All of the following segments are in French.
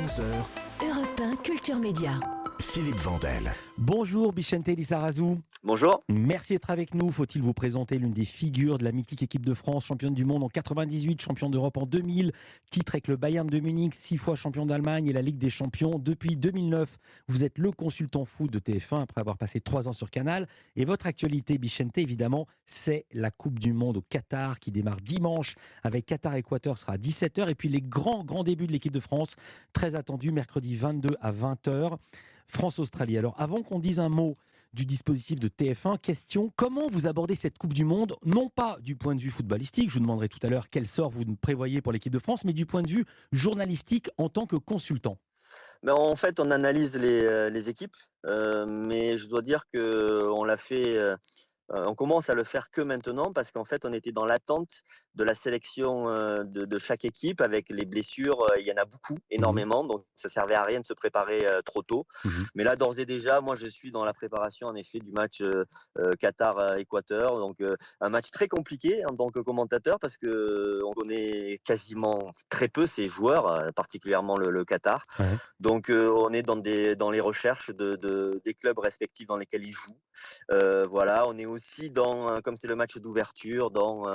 11h, Europe 1 Culture Média. Philippe Vandel. Bonjour Bichente Lizarazu. Bonjour. Merci d'être avec nous. Faut-il vous présenter l'une des figures de la mythique équipe de France, championne du monde en 98, champion d'Europe en 2000, titre avec le Bayern de Munich, 6 fois champion d'Allemagne et la Ligue des Champions. Depuis 2009, vous êtes le consultant foot de TF1 après avoir passé 3 ans sur Canal. Et votre actualité, Bichente, évidemment, c'est la Coupe du Monde au Qatar qui démarre dimanche avec Qatar-Équateur, sera à 17h. Et puis les grands débuts de l'équipe de France, très attendus, mercredi 22 à 20h. France-Australie. Alors, avant qu'on dise un mot du dispositif de TF1, question, comment vous abordez cette Coupe du Monde, non pas du point de vue footballistique, je vous demanderai tout à l'heure quel sort vous prévoyez pour l'équipe de France, mais du point de vue journalistique en tant que consultant? En fait, on analyse les équipes, mais je dois dire qu'on l'a fait, on commence à le faire que maintenant parce qu'en fait, on était dans l'attente de la sélection de chaque équipe avec les blessures. Il y en a beaucoup, Mhm. énormément, donc ça servait à rien de se préparer trop tôt. Mhm. Mais là, d'ores et déjà, moi, je suis dans la préparation, en effet, du match Qatar-Équateur. Donc, un match très compliqué en tant que commentateur parce qu'on connaît quasiment très peu ces joueurs, particulièrement le Qatar. Ouais. Donc, on est dans les recherches des clubs respectifs dans lesquels ils jouent. Voilà, on est aussi dans, comme c'est le match d'ouverture, dans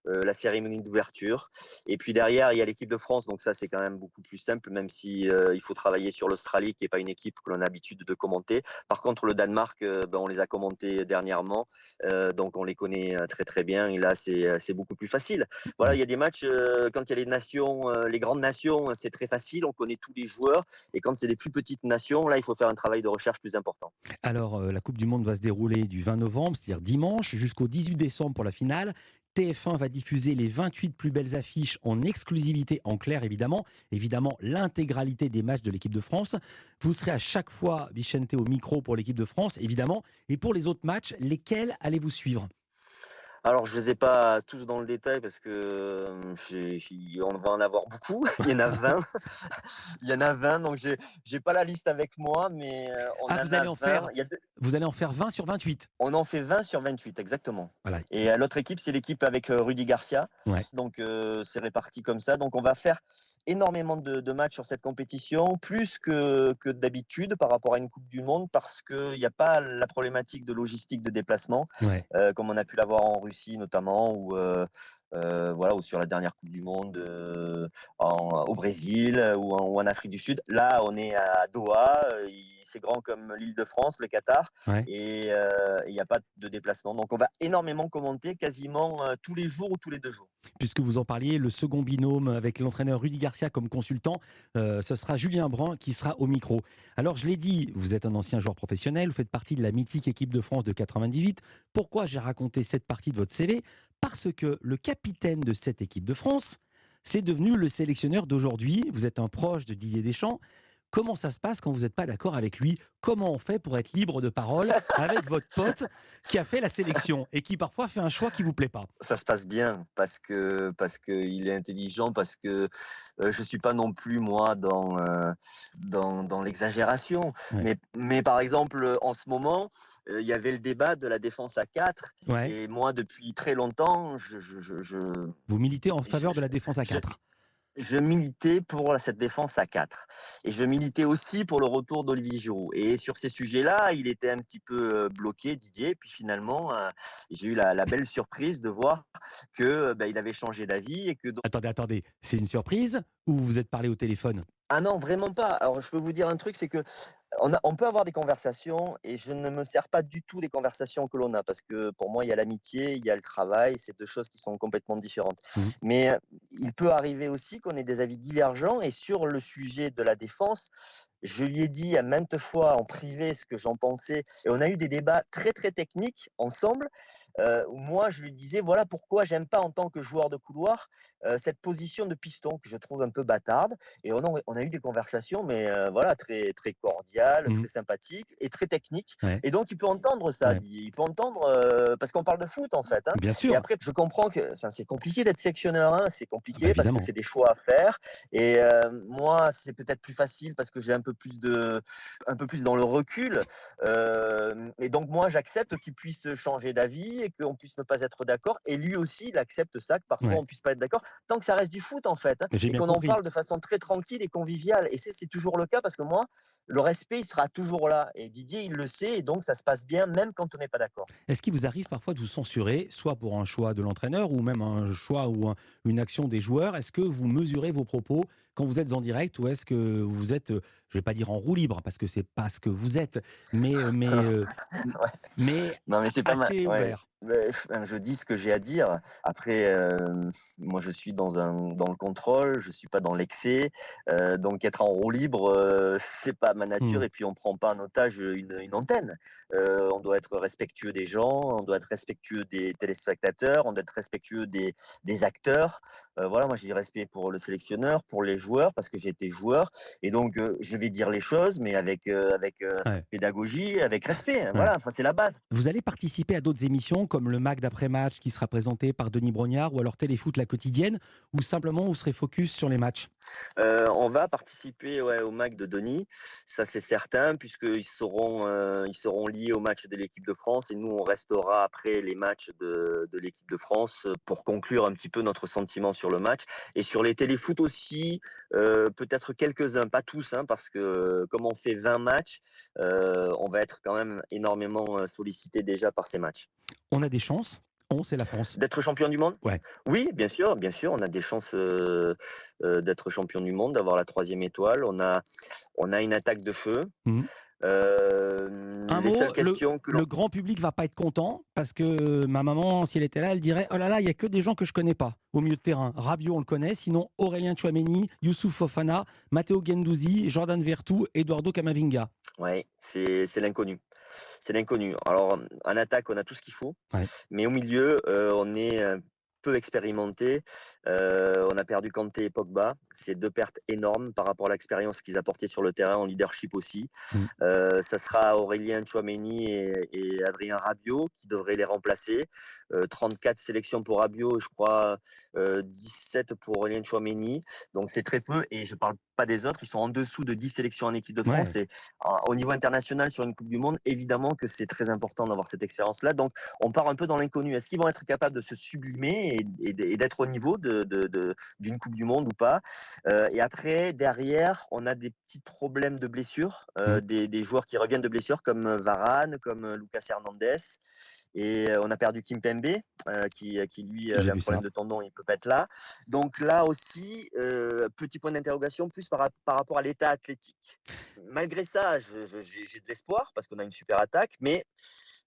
la cérémonie d'ouverture. Et puis derrière, il y a l'équipe de France, donc ça c'est quand même beaucoup plus simple, même si il faut travailler sur l'Australie, qui n'est pas une équipe que l'on a l'habitude de commenter. Par contre, le Danemark, on les a commentés dernièrement, donc on les connaît très très bien. Et là, c'est beaucoup plus facile. Voilà, il y a des matchs, quand il y a les nations, les grandes nations, c'est très facile, on connaît tous les joueurs. Et quand c'est des plus petites nations, là, il faut faire un travail de recherche plus important. Alors, la Coupe du Monde va se dérouler du 20 novembre, c'est-à-dire dimanche, jusqu'au 18 décembre pour la finale. TF1 va diffuser les 28 plus belles affiches en exclusivité, en clair évidemment. Évidemment, l'intégralité des matchs de l'équipe de France. Vous serez à chaque fois, Bichente, au micro pour l'équipe de France, évidemment. Et pour les autres matchs, lesquels allez-vous suivre? Alors, je ne les ai pas tous dans le détail parce que on va en avoir beaucoup. Il y en a 20. Il y en a 20, donc j'ai pas la liste avec moi, mais on Ah, en a 20. vous allez en faire 20 sur 28. On en fait 20 sur 28, exactement. Voilà. Et l'autre équipe, c'est l'équipe avec Rudy Garcia. Ouais. Donc, c'est réparti comme ça. Donc, on va faire énormément de matchs sur cette compétition, plus que d'habitude par rapport à une Coupe du Monde, parce qu'il n'y a pas la problématique de logistique de déplacement, Ouais. comme on a pu l'avoir en Russie notamment, voilà, ou sur la dernière Coupe du Monde au Brésil ou en Afrique du Sud. Là, on est à Doha, c'est grand comme l'île de France, le Qatar, Ouais. et il n'y a pas de déplacement. Donc, on va énormément commenter quasiment tous les jours ou tous les 2 jours. Puisque vous en parliez, le second binôme avec l'entraîneur Rudy Garcia comme consultant, ce sera Julien Brun qui sera au micro. Alors je l'ai dit, vous êtes un ancien joueur professionnel, vous faites partie de la mythique équipe de France de 98. Pourquoi j'ai raconté cette partie de votre CV? Parce que le capitaine de cette équipe de France, c'est devenu le sélectionneur d'aujourd'hui. Vous êtes un proche de Didier Deschamps. Comment ça se passe quand vous n'êtes pas d'accord avec lui? Comment on fait pour être libre de parole avec votre pote qui a fait la sélection et qui parfois fait un choix qui ne vous plaît pas? Ça se passe bien parce que il est intelligent, parce que je suis pas non plus moi dans l'exagération. Ouais. Mais par exemple, en ce moment, il y avait le débat de la défense à 4, Ouais. et moi depuis très longtemps, Vous militez en je faveur de je la défense à je 4. je militais pour cette défense à 4 et je militais aussi pour le retour d'Olivier Giroud, et sur ces sujets-là, il était un petit peu, bloqué, Didier. Puis finalement, j'ai eu la belle surprise de voir que, il avait changé d'avis et que Attendez, c'est une surprise ou vous vous êtes parlé au téléphone? ah non, vraiment pas. Alors je peux vous dire un truc, c'est que on peut avoir des conversations, et je ne me sers pas du tout des conversations que l'on a, parce que pour moi, il y a l'amitié, il y a le travail, c'est 2 choses qui sont complètement différentes. Mmh. Mais, il peut arriver aussi qu'on ait des avis divergents, et sur le sujet de la défense, je lui ai dit à maintes fois en privé ce que j'en pensais, et on a eu des débats très, très techniques ensemble, où moi je lui disais voilà pourquoi j'aime pas en tant que joueur de couloir, cette position de piston que je trouve un peu bâtarde. Et on a eu des conversations, mais voilà, très, très cordiales, Mmh. très sympathiques et très techniques. Ouais, Et donc il peut entendre ça, ouais. il peut entendre, parce qu'on parle de foot en fait, hein. Bien Et sûr, après, je comprends que, enfin, c'est compliqué d'être sélectionneur, hein, c'est ah bah, compliqué parce que évidemment. c'est des choix à faire. Et moi, c'est peut-être plus facile parce que j'ai un peu un peu plus dans le recul. Et donc moi, j'accepte qu'il puisse changer d'avis et qu'on puisse ne pas être d'accord. Et lui aussi, il accepte ça, que parfois Ouais, on puisse pas être d'accord, tant que ça reste du foot en fait, hein, j'ai et bien qu'on en compris. parle de façon très tranquille et conviviale. Et c'est toujours le cas parce que moi, le respect, il sera toujours là. Et Didier, il le sait, et donc ça se passe bien, même quand on n'est pas d'accord. Est-ce qu'il vous arrive parfois de vous censurer, soit pour un choix de l'entraîneur ou même un choix ou une action des joueurs? Est-ce que vous mesurez vos propos quand vous êtes en direct ou est-ce que vous êtes, je vais pas dire en roue libre parce que c'est pas ce que vous êtes, mais, mais Non, mais c'est pas ma assez ouais, ouvert? je dis ce que j'ai à dire. Après, moi, je suis dans le contrôle, je suis pas dans l'excès, donc être en roue libre, c'est pas ma nature Hmm. et puis on prend pas en otage, une antenne. On doit être respectueux des gens, on doit être respectueux des téléspectateurs, on doit être respectueux des acteurs. Voilà, moi, j'ai du respect pour le sélectionneur, pour les joueurs, parce que j'ai été joueur et donc je vais dire les choses, mais avec Ouais, pédagogie, avec respect, hein, ouais. voilà, enfin, c'est la base. Vous allez participer à d'autres émissions comme le MAC d'après-match qui sera présenté par Denis Brognard ou alors Téléfoot la quotidienne ou simplement vous serez focus sur les matchs? On va participer, ouais, au MAC de Denis, ça c'est certain, ils seront liés au match de l'équipe de France et nous on restera après les matchs de l'équipe de France, pour conclure un petit peu notre sentiment sur le match et sur les téléfoot aussi, peut-être quelques-uns, pas tous, hein, parce que, comme on fait 20 matchs, on va être quand même énormément, sollicités déjà par ces matchs. On a des chances. On, c'est la France. D'être champion du monde? Ouais. Oui, bien sûr, on a des chances, d'être champion du monde, d'avoir la troisième étoile. On a une attaque de feu. Mhm. Un Les seules mot, questions que l'on le grand public va pas être content parce que ma maman, si elle était là, elle dirait: «Oh là là, il y a que des gens que je connais pas au milieu de terrain». Rabiot, on le connaît, sinon Aurélien Tchouaméni, Youssouf Fofana, Matteo Guendouzi, Jordan Vertou, Eduardo Camavinga. ouais, c'est l'inconnu. C'est l'inconnu. Alors, en attaque, on a tout ce qu'il faut, Ouais. mais au milieu, on est un peu expérimenté. On a perdu Kanté et Pogba. C'est 2 pertes énormes par rapport à l'expérience qu'ils apportaient sur le terrain, en leadership aussi. Mmh. Ça sera Aurélien Tchouaméni et Adrien Rabiot qui devraient les remplacer. 34 sélections pour Rabiot, je crois, 17 pour Aurélien Tchouaméni. Donc c'est très peu et je ne parle pas des autres. Ils sont en dessous de 10 sélections en équipe de France Ouais. et au niveau international sur une coupe du monde, évidemment que c'est très important d'avoir cette expérience-là. Donc on part un peu dans l'inconnu. Est-ce qu'ils vont être capables de se sublimer et d'être au niveau d'une coupe du monde ou pas? Et après, derrière, on a des petits problèmes de blessures, Mmh. des joueurs qui reviennent de blessures comme Varane, comme Lucas Hernandez. Et on a perdu Kimpembe, qui lui J'ai avait un vu ça. problème de tendon, il peut pas être là. Donc là aussi, petit point d'interrogation, plus par rapport à l'état athlétique. Malgré ça, j'ai de l'espoir parce qu'on a une super attaque, mais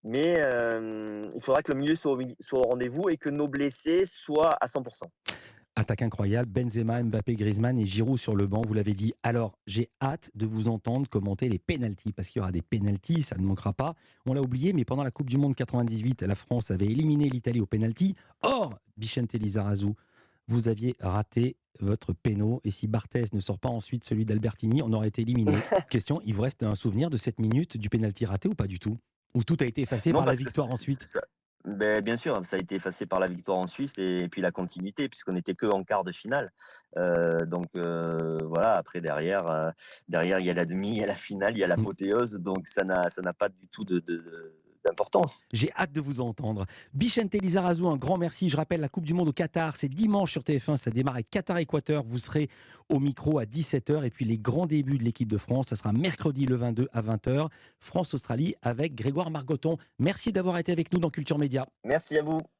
il faudra que le milieu soit au rendez-vous et que nos blessés soient à 100%. Attaque incroyable, Benzema, Mbappé, Griezmann et Giroud sur le banc, vous l'avez dit. Alors, j'ai hâte de vous entendre commenter les pénaltys, parce qu'il y aura des pénaltys, ça ne manquera pas. On l'a oublié, mais pendant la Coupe du Monde 98, la France avait éliminé l'Italie au pénalty. Or, Bichente Lizarazu, vous aviez raté votre péno, et si Barthez ne sort pas ensuite celui d'Albertini, on aurait été éliminé. Question, il vous reste un souvenir de cette minute du pénalty raté ou pas du tout? Ou tout a été effacé Non, par la parce que victoire ensuite? ça beh, bien sûr, ça a été effacé par la victoire en Suisse et puis la continuité puisqu'on n'était qu'en quart de finale. Donc voilà, après derrière il y a la demi, il y a la finale, il y a l'apothéose, donc ça n'a pas du tout d'importance. J'ai hâte de vous entendre. Bichente Lizarazu, un grand merci. Je rappelle, la Coupe du Monde au Qatar, c'est dimanche sur TF1. Ça démarre avec Qatar-Équateur. Vous serez au micro à 17h. Et puis les grands débuts de l'équipe de France, ça sera mercredi le 22 à 20h. France-Australie avec Grégoire Margoton. Merci d'avoir été avec nous dans Culture Média. Merci à vous.